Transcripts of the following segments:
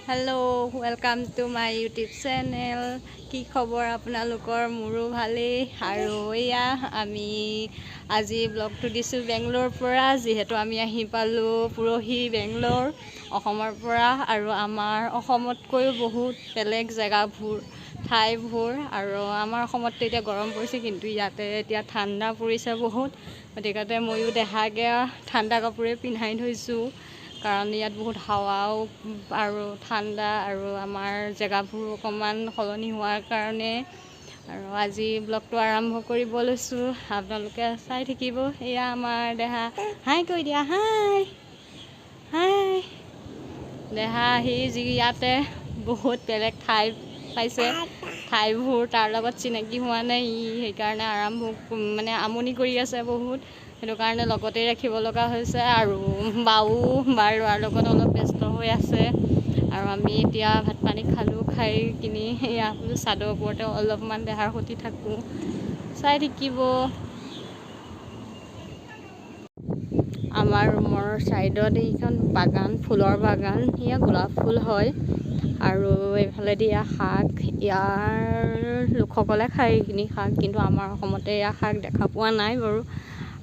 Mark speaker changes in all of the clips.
Speaker 1: Hello, welcome to my YouTube channel. কি খবৰ আপোনালোকৰ? মোৰো ভালেই আৰু এয়া আমি আজি ব্লগটো দিছোঁ বেংগলোৰ পৰা, যিহেতু আমি আহি পালোঁ পৰহি বেংগলোৰ অসমৰ পৰা। আৰু আমাৰ অসমতকৈও বহুত বেলেগ জেগাবোৰ ঠাইবোৰ, আৰু আমাৰ অসমততো এতিয়া গৰম পৰিছে, কিন্তু ইয়াতে এতিয়া ঠাণ্ডা পৰিছে বহুত। গতিকে ময়ো দেহাকে ঠাণ্ডা কাপোৰে পিন্ধাই থৈছোঁ, কাৰণ ইয়াত বহুত হাৱাও আৰু ঠাণ্ডা, আৰু আমাৰ জেগাবোৰ অকণমান সলনি হোৱাৰ কাৰণে। আৰু আজি ব্লগটো আৰম্ভ কৰিব লৈছোঁ, আপোনালোকে চাই থাকিব। এয়া আমাৰ দেহা, হাই কৈ দিয়া, হাই হাই। দেহা আহি যি ইয়াতে বহুত বেলেগ ঠাই পাইছে, ঠাইবোৰ তাৰ লগত চিনাকি হোৱা নাই, সেইকাৰণে আমনি কৰি আছে বহুত। সেইটো কাৰণে লগতে ৰাখিব লগা হৈছে, আৰু বাৰ ল'ৰাৰ লগত অলপ ব্যস্ত হৈ আছে। আৰু আমি এতিয়া ভাত পানী খালোঁ, খাই কিনি এয়া চাদৰ ওপৰতে অলপমান দেহাৰ সৈতে থাকোঁ, চাই থাকিব। আমাৰ ৰুমৰ ছাইডত এইখন বাগান, ফুলৰ বাগান, এয়া গোলাপ ফুল হয়। আৰু এইফালেদি এয়া শাক, ইয়াৰ লোকসকলে খায় এইখিনি শাক, কিন্তু আমাৰ অসমতে এয়া শাক দেখা পোৱা নাই বাৰু।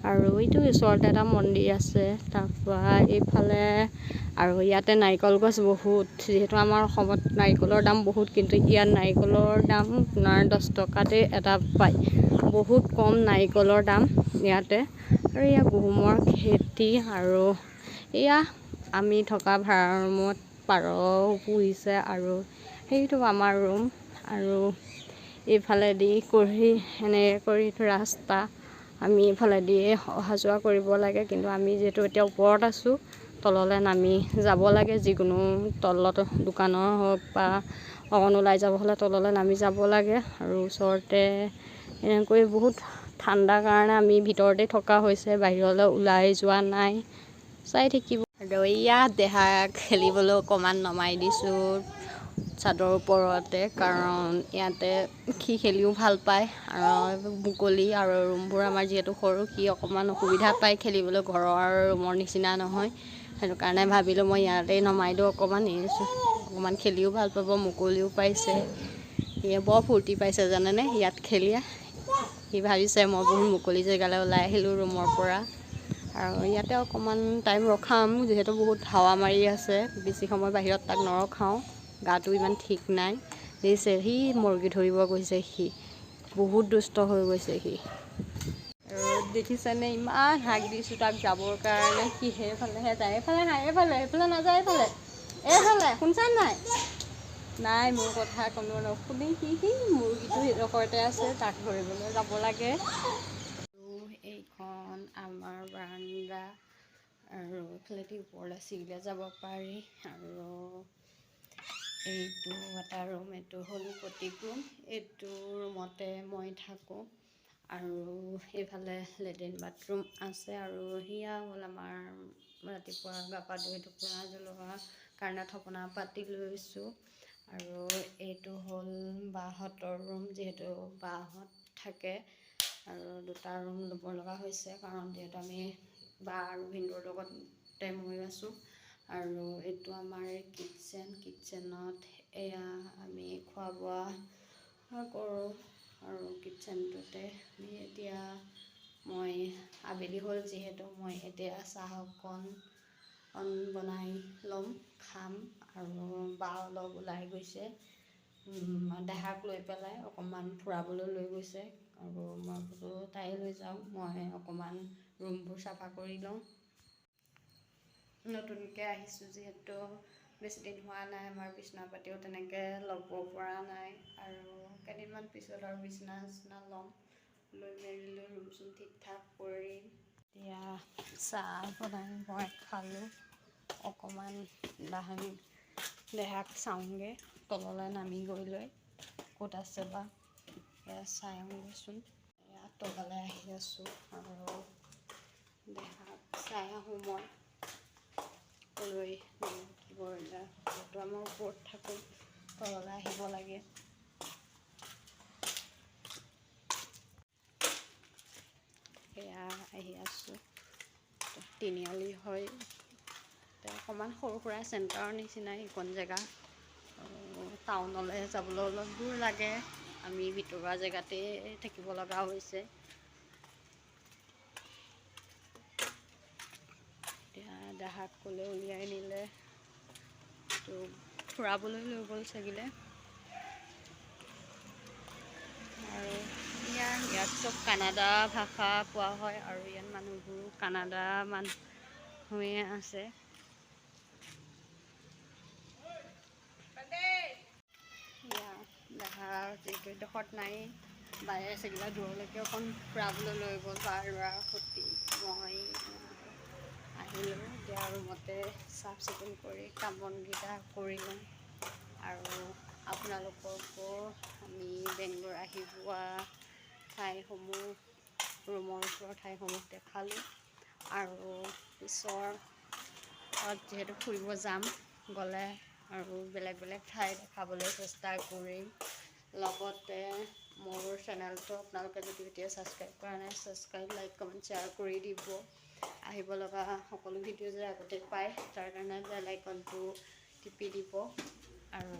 Speaker 1: আৰু এইটো ওচৰতে এটা মন্দিৰ আছে, তাৰপৰা এইফালে আৰু ইয়াতে নাৰিকল গছ বহুত, যিহেতু আমাৰ অসমত নাৰিকলৰ দাম বহুত, কিন্তু ইয়াত নাৰিকলৰ দাম আপোনাৰ 10 টকাতে এটা পায়, বহুত কম নাৰিকলৰ দাম ইয়াতে। আৰু এয়া গহুমৰ খেতি, আৰু এয়া আমি থকা ভাড়া ৰুমত পাৰ পুহিছে, আৰু সেইটো আমাৰ ৰুম। আৰু এইফালেদি এনেকৈ কৰি ৰাস্তা, আমি এইফালেদি অহা যোৱা কৰিব লাগে, কিন্তু আমি যিহেতু এতিয়া ওপৰত আছোঁ, তললৈ নামি যাব লাগে। যিকোনো তলত দোকানৰ হওক বা অকণ ওলাই যাব হ'লে তললৈ নামি যাব লাগে। আৰু ওচৰতে এনেকৈ বহুত ঠাণ্ডাৰ কাৰণে আমি ভিতৰতে থকা হৈছে, বাহিৰলৈ ওলাই যোৱা নাই, চাই থাকিব। আৰু ইয়াত দেহাক খেলিবলৈ অকণমান নমাই দিছোঁ চাদৰ ওপৰতে, কাৰণ ইয়াতে সি খেলিও ভাল পায়, আৰু মুকলি, আৰু ৰুমবোৰ আমাৰ যিহেতু সৰু, সি অকণমান অসুবিধা পায় খেলিবলৈ, ঘৰৰ ৰুমৰ নিচিনা নহয়। সেইটো কাৰণে ভাবিলোঁ মই ইয়াতেই নমাই দিওঁ অকণমান খেলিও ভাল পাব, মুকলিও পাইছে। সিয়ে বৰ ফূৰ্তি পাইছে জানেনে ইয়াত খেলি। সি ভাবিছে মই বহুত মুকলি জেগালৈ ওলাই আহিলোঁ ৰুমৰ পৰা, আৰু ইয়াতে অকণমান টাইম ৰখাম, যিহেতু বহুত হাৱা মাৰি আছে। বেছি সময় বাহিৰত তাক নৰখাওঁ, গাটো ইমান ঠিক নাই। দেখিছে সি মুৰ্গী ধৰিব গৈছে, সি বহুত দুষ্ট হৈ গৈছে সি। আৰু দেখিছেনে ইমান হাক দিছোঁ তাক যাবৰ কাৰণে, সি সেইফালেহে যায়, এইফালে নাই, এইফালে নাযায়, এইফালে শুনছা নাই মোৰ কথা কোনো নুশুনি, সি মুৰ্গীটো সেইডোখৰতে আছে, তাক ধৰিবলৈ যাব লাগে। আৰু এইখন আমাৰ বাৰান্দা, আৰু এইফালেদি ওপৰলৈ চিৰিলৈ যাব পাৰি। আৰু এইটো এটা ৰুম, এইটো হ'ল প্ৰতীক ৰুম, এইটো ৰুমতে মই থাকোঁ। আৰু এইফালে লেট্ৰিন বাথৰুম আছে। আৰু সেয়া হ'ল আমাৰ ৰাতিপুৱা গা পা ধুই ধূপ-ধূনা জ্বলোৱাৰ কাৰণে থপনা পাতি লৈছোঁ। আৰু এইটো হ'ল বাহঁতৰ ৰুম, যিহেতু বাহঁত থাকে, আৰু দুটা ৰুম ল'ব লগা হৈছে, কাৰণ যিহেতু আমি বা আৰু ভিনদেউৰ লগতে ময়ো আছোঁ। আৰু এইটো আমাৰ কিটচেনত এয়া আমি খোৱা বোৱা কৰোঁ। আৰু কিটচেনটোতে এতিয়া মই আবেলি হ'ল, যিহেতু মই এতিয়া চাহ অকণ বনাই ল'ম, খাম। আৰু বা অলপ ওলাই গৈছে, দেহাক লৈ পেলাই অকণমান ফুৰাবলৈ লৈ গৈছে, আৰু মই বোলো তাই লৈ যাওঁ, মই অকণমান ৰুমবোৰ চাফা কৰি লওঁ। নতুনকৈ আহিছোঁ যিহেতু বেছিদিন হোৱা নাই, আমাৰ বিচনা পাতিও তেনেকৈ ল'ব পৰা নাই, আৰু কেইদিনমান পিছত আৰু বিচনা ল'ম, লৈ মেলি ৰুম চুম ঠিক ঠাক কৰি। এতিয়া চাহ বনাই মই খালোঁ, অকণমান দেহাক চাওঁগৈ, তললৈ নামি গৈ লৈ ক'ত আছে বা এয়া চাই আহোঁগৈচোন। এয়া তললৈ আহি আছোঁ, আৰু দেহাক চাই আহোঁ মই লৈ। যিহেতু আমাৰ ওপৰত থাকোঁ, তললৈ আহিব লাগে। সেয়া আহি আছোঁ, তিনিআলি হয়, অকণমান সৰু সুৰা চেণ্টাৰৰ নিচিনাই এইখন জেগা। টাউনলৈ যাবলৈ অলপ দূৰ লাগে, আমি ভিতৰুৱা জেগাতে থাকিব লগা হৈছে। এতিয়া দেহাক ক'লে উলিয়াই নিলে তো ফুৰাবলৈ লৈ গ'ল চাগিলে। আৰু ইয়াত চব কানাডা ভাষা কোৱা হয়, আৰু ইয়াত মানুহবোৰো কানাডা মানুহে আছে। দেহা যিটো ডোখৰত নাই, বায়ে চাগিলে দূৰলৈকে অকণ ফুৰাবলৈ লৈ গ'ল বাৰ সতি। মই আহিলোঁ, এতিয়া ৰুমতে চাফ চিকুণ কৰি কাম বনকেইটা কৰি লওঁ। আৰু আপোনালোককো আমি বেংগলোৰ আহি পোৱা ঠাইসমূহ, ৰুমৰ ওচৰৰ ঠাইসমূহ দেখালোঁ। আৰু পিছত যিহেতু ফুৰিব যাম, গ'লে আৰু বেলেগ বেলেগ ঠাই দেখাবলৈ চেষ্টা কৰিম। লগতে মোৰ চেনেলটো আপোনালোকে যদি এতিয়া ছাবস্ক্ৰাইব কৰা নাই, ছাবস্ক্ৰাইব, লাইক, কমেণ্ট, শ্বেয়াৰ কৰি দিব। আহিব লগা সকলো ভিডিঅ' যে আগতে পায়, তাৰ কাৰণে বেল আইকনটো টিপি দিব। আৰু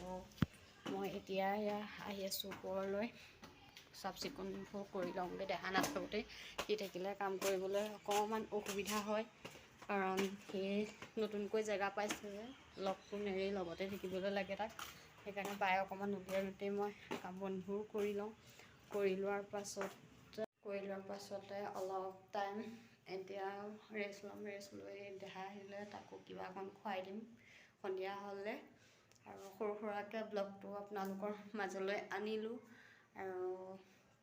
Speaker 1: মই এতিয়া আহি আছোঁ ওপৰলৈ, চাফ চিকুণবোৰ কৰি লওঁগৈ। দেহা নাথাকোঁতে সি থাকিলে কাম কৰিবলৈ অকণমান অসুবিধা হয়, কাৰণ সি নতুনকৈ জেগা পাইছে যে, লগটো নেৰি লগতে থাকিবলৈ লাগে তাক। সেইকাৰণে বায়ে অকণমান উলিয়াই ৰুটি মই কাম বনবোৰ কৰি লওঁ। কৰি লোৱাৰ পাছতে অলপ টাইম এতিয়া ৰেষ্ট ল'ম। ৰেষ্ট লৈ দেহা আহিলে তাকো কিবা অকণ খুৱাই দিম সন্ধিয়া হ'লে। আৰু সৰু সুৰাকৈ ব্লগটো আপোনালোকৰ মাজলৈ আনিলোঁ। আৰু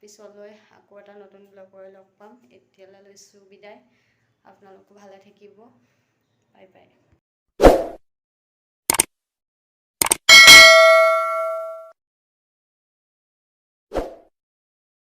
Speaker 1: পিছলৈ আকৌ এটা নতুন ব্লগৰে লগ পাম। এতিয়ালৈ লৈছোঁ বিদায়। আপোনালোকো ভালে থাকিব। Bye bye.